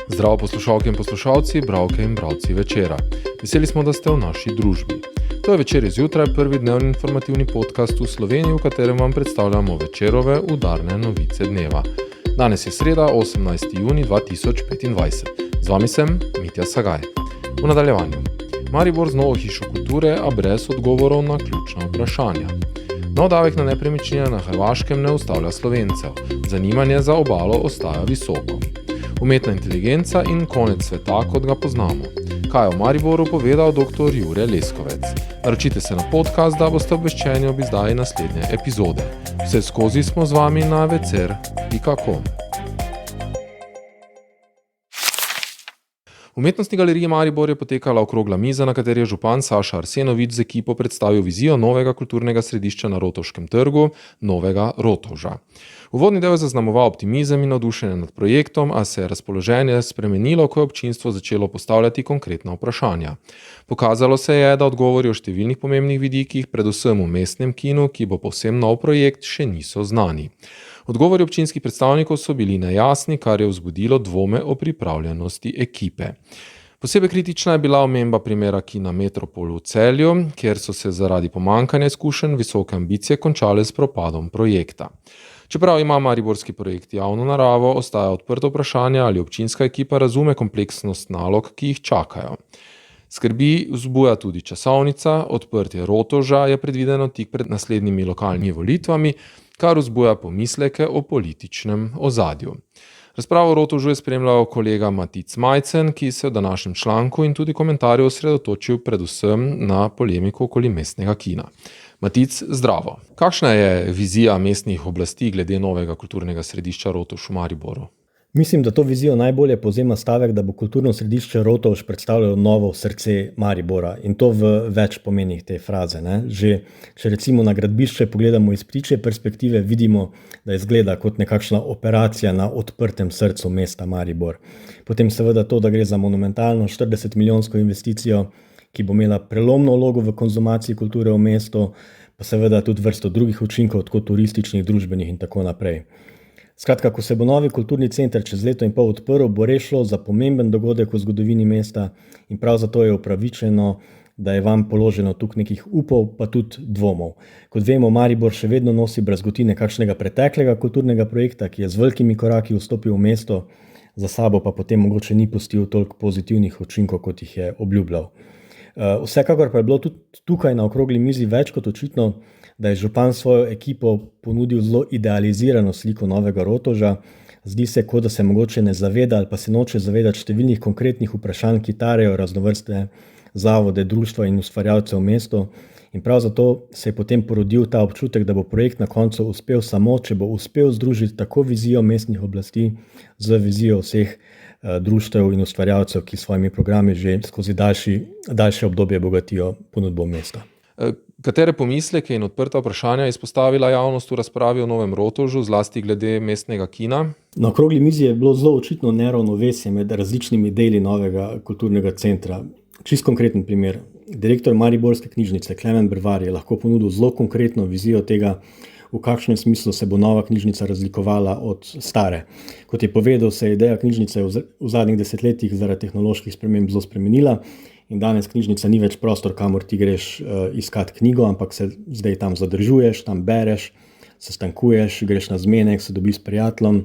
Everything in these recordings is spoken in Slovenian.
Zdravo poslušalke in poslušalci, bralke in bralci Večera. Veseli smo, da ste v naši družbi. To je Večer zjutraj, prvi dnevni informativni podcast v Sloveniji, v katerem vam predstavljamo Večerove udarne novice dneva. Danes je sreda, 18. juni 2025. Z vami sem Mitja Sagaj. V nadaljevanju. Maribor z novo hišo kulture, a brez odgovorov na ključna vprašanja. Nov davek na nepremičnine na Hrvaškem ne ustavlja Slovencev. Zanimanje za obalo ostaja visoko. Umetna inteligenca in konec sveta, kot ga poznamo. Kaj je o Mariboru povedal dr. Jure Leskovec? Naročite se na podcast, da boste obveščeni ob izdaji naslednje epizode. Vse skozi smo z vami na vecer.com. V Umetnostni galeriji Maribor je potekala okrogla miza, na kateri je župan Saša Arsenovič z ekipo predstavil vizijo novega kulturnega središča na Rotovškem trgu, novega Rotovža. Uvodni del je zaznamoval optimizem in navdušenje nad projektom, a se je razpoloženje spremenilo, ko je občinstvo začelo postavljati konkretna vprašanja. Pokazalo se je, da odgovori o številnih pomembnih vidikih, predvsem v mestnem kinu, ki bo povsem nov projekt, še niso znani. Odgovori občinskih predstavnikov so bili nejasni, kar je vzbudilo dvome o pripravljenosti ekipe. Posebej kritična je bila omemba primera kina Metropol v Celju, kjer so se zaradi pomanjkanja izkušenj visoke ambicije končale s propadom projekta. Čeprav ima mariborski projekt javno naravo, ostaja odprto vprašanje, ali občinska ekipa razume kompleksnost nalog, ki jih čakajo. Skrbi vzbuja tudi časovnica, odprtje Rotovža je predvideno tik pred naslednjimi lokalnimi volitvami, kar vzbuja pomisleke o političnem ozadju. Razpravo o Rotovžu je spremljal kolega Matic Majcen, ki se v današnjem članku in tudi komentarju osredotočil predvsem na polemiko okoli mestnega kina. Matic, zdravo. Kakšna je vizija mestnih oblasti glede novega kulturnega središča Rotovž v Mariboru? Mislim, da to vizijo najbolje povzema stavek, da bo kulturno središče Rotovž predstavljalo novo srce Maribora, in to v več pomenih te fraze. Že če recimo na gradbišče pogledamo iz ptičje perspektive, vidimo, da izgleda kot nekakšna operacija na odprtem srcu mesta Maribor. Potem seveda to, da gre za monumentalno 40-milijonsko investicijo, ki bo imela prelomno vlogo v konzumaciji kulture v mestu, pa seveda tudi vrsto drugih učinkov, tako turističnih, družbenih in tako naprej. Skratka, ko se bo novi kulturni center čez leto in pol odprl, bo res šlo za pomemben dogodek v zgodovini mesta in prav zato je upravičeno, da je vam položeno tukaj nekih upov, pa tudi dvomov. Kot vemo, Maribor še vedno nosi brazgotine kakšnega preteklega kulturnega projekta, ki je z velikimi koraki vstopil v mesto, za sabo pa potem mogoče ni pustil toliko pozitivnih učinkov, kot jih je obljubljal. Vsekakor pa je bilo tudi tukaj na okrogli mizi več kot očitno, da je župan svojo ekipo ponudil zelo idealizirano sliko novega Rotovža. Zdi se, kot da se mogoče ne zaveda ali pa se noče zavedati številnih konkretnih vprašanj, ki tarejo raznovrstne zavode, društva in ustvarjalce v mestu. In prav zato se je potem porodil ta občutek, da bo projekt na koncu uspel samo, če bo uspel združiti tako vizijo mestnih oblasti z vizijo vseh društev in ustvarjalcev, ki s svojimi programi že skozi daljše obdobje bogatijo ponudbo mesta. Katere pomisleke in odprta vprašanja je izpostavila javnost v razpravi o novem Rotovžu, zlasti glede mestnega kina? Na okrogli mizi je bilo zelo očitno neravnovesje med različnimi deli novega kulturnega centra. Čist konkreten primer. Direktor Mariborske knjižnice Klemen Brvar je lahko ponudil zelo konkretno vizijo tega, v kakšnem smislu se bo nova knjižnica razlikovala od stare. Kot je povedal, se je ideja knjižnice v zadnjih desetletjih zaradi tehnoloških sprememb zelo spremenila in danes knjižnica ni več prostor, kamor ti greš iskat knjigo, ampak se zdaj tam zadržuješ, tam bereš, sestankuješ, greš na zmenek, se dobiš s prijateljem,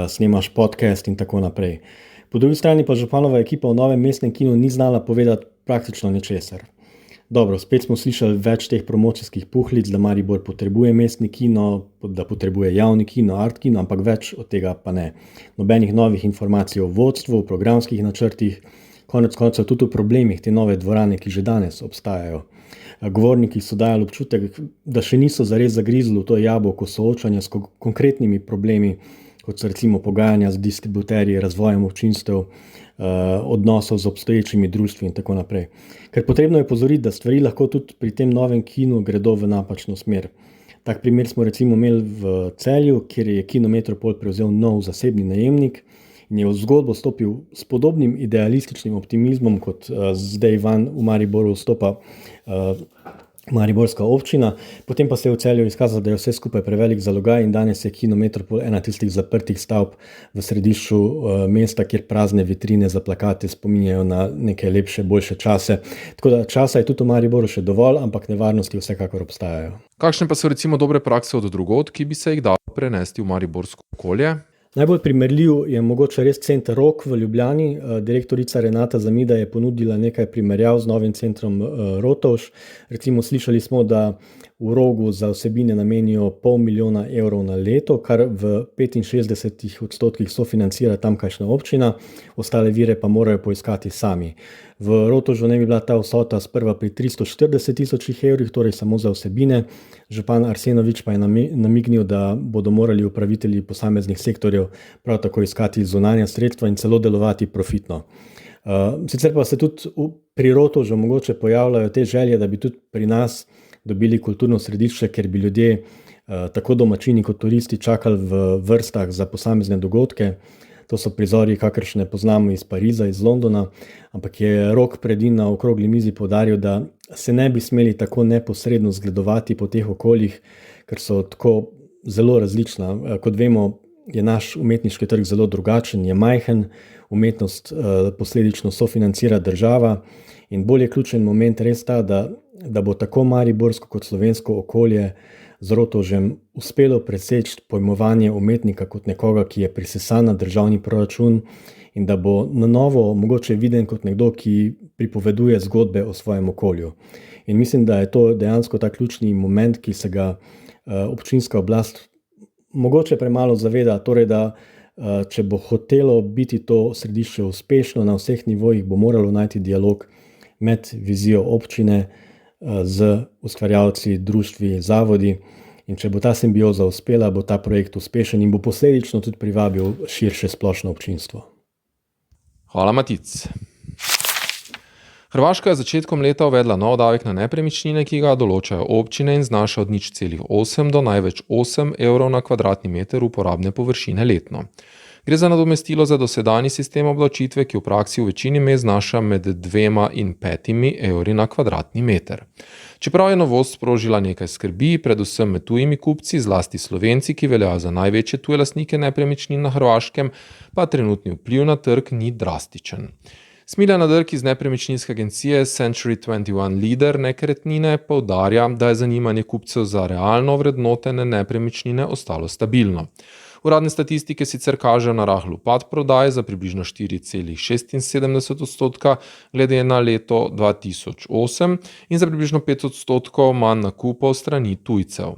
snemaš podcast in tako naprej. Po drugi strani pa županova ekipa v novem mestnem kinu ni znala povedati praktično ničesar. Dobro, spet smo slišali več teh promocijskih puhlic, da Maribor potrebuje mestni kino, da potrebuje javni kino, art kino, ampak več od tega pa ne. Nobenih novih informacij o vodstvu, o programskih načrtih, konec koncev tudi o problemih te nove dvorane, ki že danes obstajajo. Govorniki so dajali občutek, da še niso zares zagrizli v to jabolko soočanja s konkretnimi problemi, kot so recimo pogajanja z distributerji, razvojem občinstev, odnosov z obstoječimi društvi in tako naprej. Ker potrebno je pozoriti, da stvari lahko tudi pri tem novem kinu gredo v napačno smer. Tak primer smo recimo imeli v Celju, kjer je Kino Metropol prevzel nov zasebni najemnik in je v zgodbo stopil s podobnim idealističnim optimizmom, kot zdaj van v Mariboru vstopa mariborska občina, potem pa se je v Celju izkazalo, da je vse skupaj prevelik zalogaj in danes je Kino Metropol ena tistih zaprtih stavb v središču mesta, kjer prazne vitrine za plakate spominjajo na neke lepše, boljše čase. Tako da časa je tudi v Mariboru še dovolj, ampak nevarnosti vsekakor obstajajo. Kakšne pa so recimo dobre prakse od drugod, ki bi se jih dalo prenesti v mariborsko okolje? Najbolj primerljiv je mogoče res center Rok v Ljubljani. Direktorica Renata Zamida je ponudila nekaj primerjav z novim centrom Rotovž. Recimo slišali smo, da v Rogu za vsebine namenijo 500 000 evrov na leto, kar v 65% sofinancira tamkajšnja občina, ostale vire pa morajo poiskati sami. V Rotovžu ne bi bila ta vsota sprva pri 340 000 evrih, torej samo za vsebine. Župan Arsenovič pa je namignil, da bodo morali upravitelji posameznih sektorjev prav tako iskati zunanja sredstva in celo delovati profitno. Sicer pa se tudi pri Rotovžu mogoče pojavljajo te želje, da bi tudi pri nas dobili kulturno središče, ker bi ljudje, tako domačini kot turisti, čakali v vrstah za posamezne dogodke. To so prizori, kakršne poznamo iz Pariza, iz Londona, ampak je Rok Predin na okrogli mizi poudaril, da se ne bi smeli tako neposredno zgledovati po teh okoljih, ker so tako zelo različna. Kot vemo, je naš umetniški trg zelo drugačen, je majhen, umetnost posledično sofinancira država in bolj je ključen moment res ta, da bo tako mariborsko kot slovensko okolje z Rotovžem uspelo preseči pojmovanje umetnika kot nekoga, ki je prisesan na državni proračun in da bo na novo mogoče viden kot nekdo, ki pripoveduje zgodbe o svojem okolju. In mislim, da je to dejansko ta ključni moment, ki se ga občinska oblast mogoče premalo zaveda, torej da če bo hotelo biti to središče uspešno na vseh nivojih, bo moralo najti dialog med vizijo občine z ustvarjalci, društvi, zavodi. In če bo ta simbioza uspela, bo ta projekt uspešen in bo posledično tudi privabil širše splošno občinstvo. Hvala, Matic. Hrvaška je začetkom leta uvedla nov davek na nepremičnine, ki ga določajo občine in znaša od 0,8 do največ 8 evrov na kvadratni meter uporabne površine letno. Gre za nadomestilo za dosedanji sistem obdavčitve, ki v praksi v večini mest znaša med 2 in 5 evri na kvadratni meter. Čeprav je novost sprožila nekaj skrbi, predvsem med tujimi kupci, zlasti Slovenci, ki veljajo za največje tuje lastnike nepremičnin na Hrvaškem, pa trenutni vpliv na trg ni drastičen. Smiljana Drk iz nepremičninske agencije Century 21 Leader nekretnine poudarja, da je zanimanje kupcev za realno vrednotene nepremičnine ostalo stabilno. Uradne statistike sicer kažejo na rahel upad prodaje za približno 4,76% glede na leto 2008 in za približno 5% manj nakupov strani tujcev.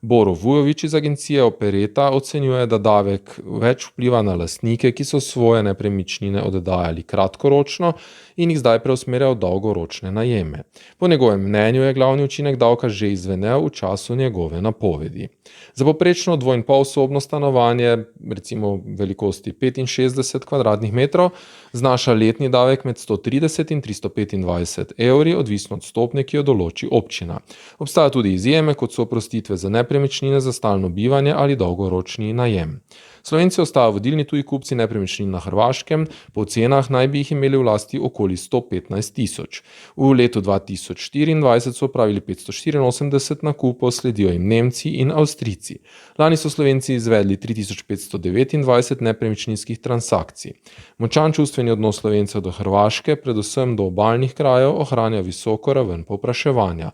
Boro Vujović iz agencije Opereta ocenjuje, da davek več vpliva na lastnike, ki so svoje nepremičnine oddajali kratkoročno in jih zdaj preusmerjajo v dolgoročne najeme. Po njegovem mnenju je glavni učinek davka že izvenel v času njegove napovedi. Za poprečno 2,5-sobno stanovanje, recimo velikosti 65 kvadratnih metrov, znaša letni davek med 130 in 325 evri, odvisno od stopnje, ki jo določi občina. Obstaja tudi izjeme, kot so oprostitve za nepremičnine za stalno bivanje ali dolgoročni najem. Slovenci ostajajo vodilni tuji kupci nepremičnin na Hrvaškem, po ocenah naj bi jih imeli v lasti okoli 115 000. V letu 2024 so opravili 584 nakupov, sledijo jim Nemci in Avstrijci. Lani so Slovenci izvedli 3529 nepremičninskih transakcij. Močan čustveni odnos Slovencev do Hrvaške, predvsem do obalnih krajev, ohranja visoko raven povpraševanja.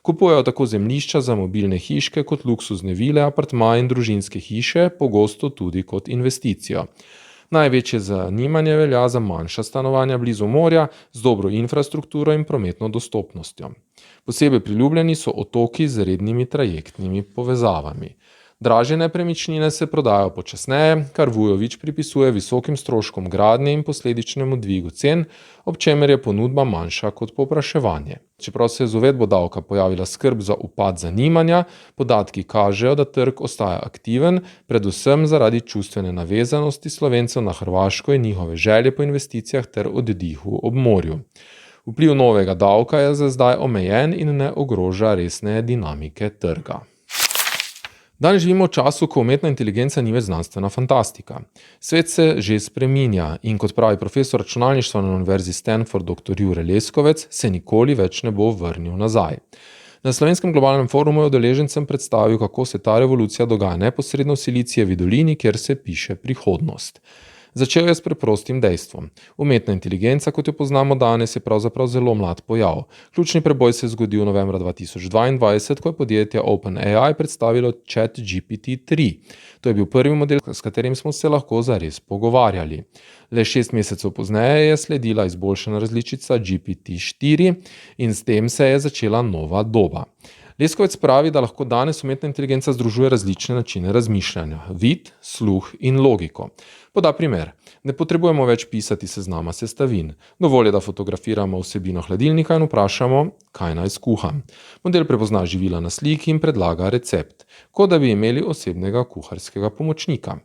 Kupujejo tako zemljišča za mobilne hiške kot luksuzne vile, apartmaje in družinske hiše, pogosto tudi kot investicijo. Največje zanimanje velja za manjša stanovanja blizu morja z dobro infrastrukturo in prometno dostopnostjo. Posebej priljubljeni so otoki z rednimi trajektnimi povezavami. Dražje nepremičnine se prodajajo počasneje, kar Vujović pripisuje visokim stroškom gradnje in posledičnemu dvigu cen, ob čemer je ponudba manjša kot povpraševanje. Čeprav se je z uvedbo davka pojavila skrb za upad zanimanja, podatki kažejo, da trg ostaja aktiven, predvsem zaradi čustvene navezanosti Slovencev na Hrvaško in njihove želje po investicijah ter oddihu ob morju. Vpliv novega davka je za zdaj omejen in ne ogroža resne dinamike trga. Danes živimo v času, ko umetna inteligenca ni več znanstvena fantastika. Svet se že spreminja in kot pravi profesor računalništva na Univerzi Stanford dr. Jure Leskovec, se nikoli več ne bo vrnil nazaj. Na Slovenskem globalnem forumu je udeležencem predstavil, kako se ta revolucija dogaja neposredno v Silicijevi dolini, kjer se piše prihodnost. Začel je s preprostim dejstvom. Umetna inteligenca, kot jo poznamo danes, je pravzaprav zelo mlad pojav. Ključni preboj se je zgodil novembra 2022, ko je podjetje OpenAI predstavilo ChatGPT-3. To je bil prvi model, s katerim smo se lahko zares pogovarjali. Le 6 mesecev pozneje je sledila izboljšana različica GPT-4 in s tem se je začela nova doba. Leskovec pravi, da lahko danes umetna inteligenca združuje različne načine razmišljanja, vid, sluh in logiko. Poda primer, ne potrebujemo več pisati seznama sestavin. Dovolj je, da fotografiramo vsebino hladilnika in vprašamo, kaj naj skuham. Model prepozna živila na sliki in predlaga recept, kot da bi imeli osebnega kuharskega pomočnika.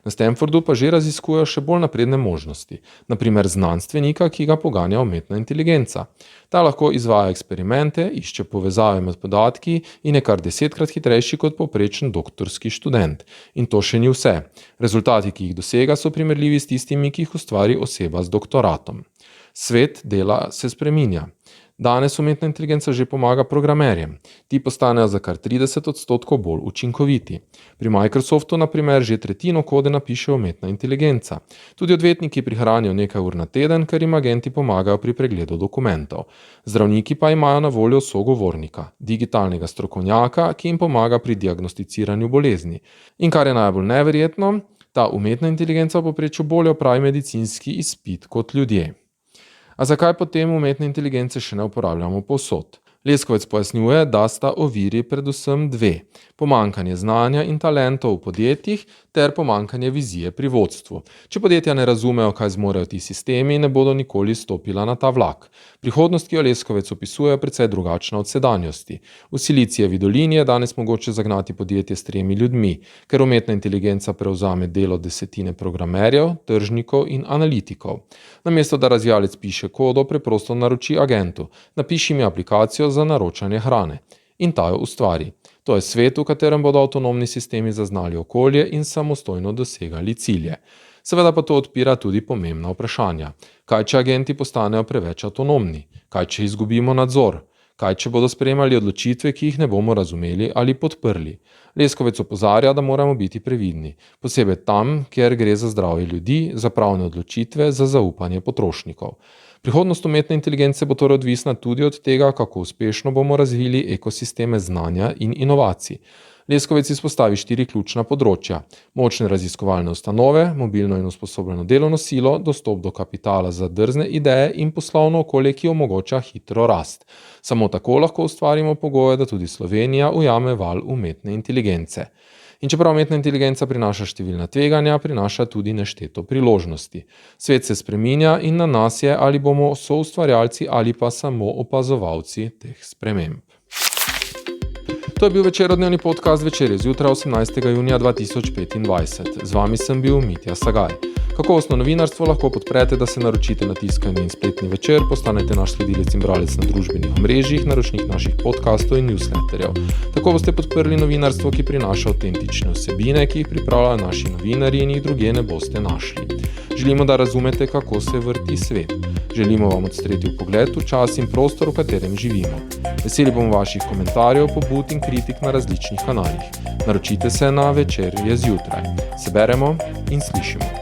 Na Stanfordu pa že raziskujejo še bolj napredne možnosti, naprimer znanstvenika, ki ga poganja umetna inteligenca. Ta lahko izvaja eksperimente, išče povezave med podatki in je kar 10-krat hitrejši kot povprečen doktorski študent. In to še ni vse. Rezultati, ki jih dosega, so primerljivi s tistimi, ki jih ustvari oseba z doktoratom. Svet dela se spreminja. Danes umetna inteligenca že pomaga programerjem. Ti postanejo za kar 30% bolj učinkoviti. Pri Microsoftu, na primer, že tretjino kode napiše umetna inteligenca. Tudi odvetniki prihranijo nekaj ur na teden, ker jim agenti pomagajo pri pregledu dokumentov. Zdravniki pa imajo na voljo sogovornika, digitalnega strokovnjaka, ki jim pomaga pri diagnosticiranju bolezni. In kar je najbolj neverjetno, ta umetna inteligenca v povprečju bolje opravi medicinski izpit kot ljudje. A zakaj potem umetne inteligence še ne uporabljamo povsod? Leskovec pojasnjuje, da sta oviri predvsem dve: pomanjkanje znanja in talentov v podjetjih ter pomanjkanje vizije pri vodstvu. Če podjetja ne razumejo, kaj zmorejo ti sistemi, ne bodo nikoli stopila na ta vlak. Prihodnost, ki jo Leskovec opisuje, je precej drugačna od sedanjosti. V Silicijevi dolini je danes mogoče zagnati podjetje s 3 ljudmi, ker umetna inteligenca prevzame delo 10 programerjev, tržnikov in analitikov. Namesto da razvijalec piše kodo, preprosto naroči agentu: napiši mi aplikacijo za naročanje hrane. In ta jo ustvari. To je svet, v katerem bodo avtonomni sistemi zaznali okolje in samostojno dosegali cilje. Seveda pa to odpira tudi pomembna vprašanja. Kaj, če agenti postanejo preveč avtonomni? Kaj, če izgubimo nadzor? Kaj, če bodo sprejemali odločitve, ki jih ne bomo razumeli ali podprli? Leskovec opozarja, da moramo biti previdni, posebej tam, kjer gre za zdravje ljudi, za pravne odločitve, za zaupanje potrošnikov. Prihodnost umetne inteligence bo torej odvisna tudi od tega, kako uspešno bomo razvili ekosisteme znanja in inovacij. Leskovec izpostavi 4 ključna področja: močne raziskovalne ustanove, mobilno in usposobljeno delovno silo, dostop do kapitala za drzne ideje in poslovno okolje, ki omogoča hitro rast. Samo tako lahko ustvarimo pogoje, da tudi Slovenija ujame val umetne inteligence. In čeprav umetna inteligenca prinaša številna tveganja, prinaša tudi nešteto priložnosti. Svet se spreminja in na nas je, ali bomo soustvarjalci ali pa samo opazovalci teh sprememb. To je bil večerodnevni podcast Večerje zjutraj 18. junija 2025. Z vami sem bil Mitja Sagaj. Kakovostno novinarstvo lahko podprete, da se naročite na tiskani in spletni večer, postanete naš sledilec in bralec na družbenih omrežjih, naročnik naših podcastov in newsletterjev. Tako boste podprli novinarstvo, ki prinaša avtentične vsebine, ki jih pripravljajo naši novinarji in jih drugje ne boste našli. Želimo, da razumete, kako se vrti svet. Želimo vam odstreti vpogled v čas in prostor, v katerem živimo. Veseli bomo vaših komentarjev, pobud in kritik na različnih kanalih. Naročite se na Večerje zjutraj. Se beremo in slišimo.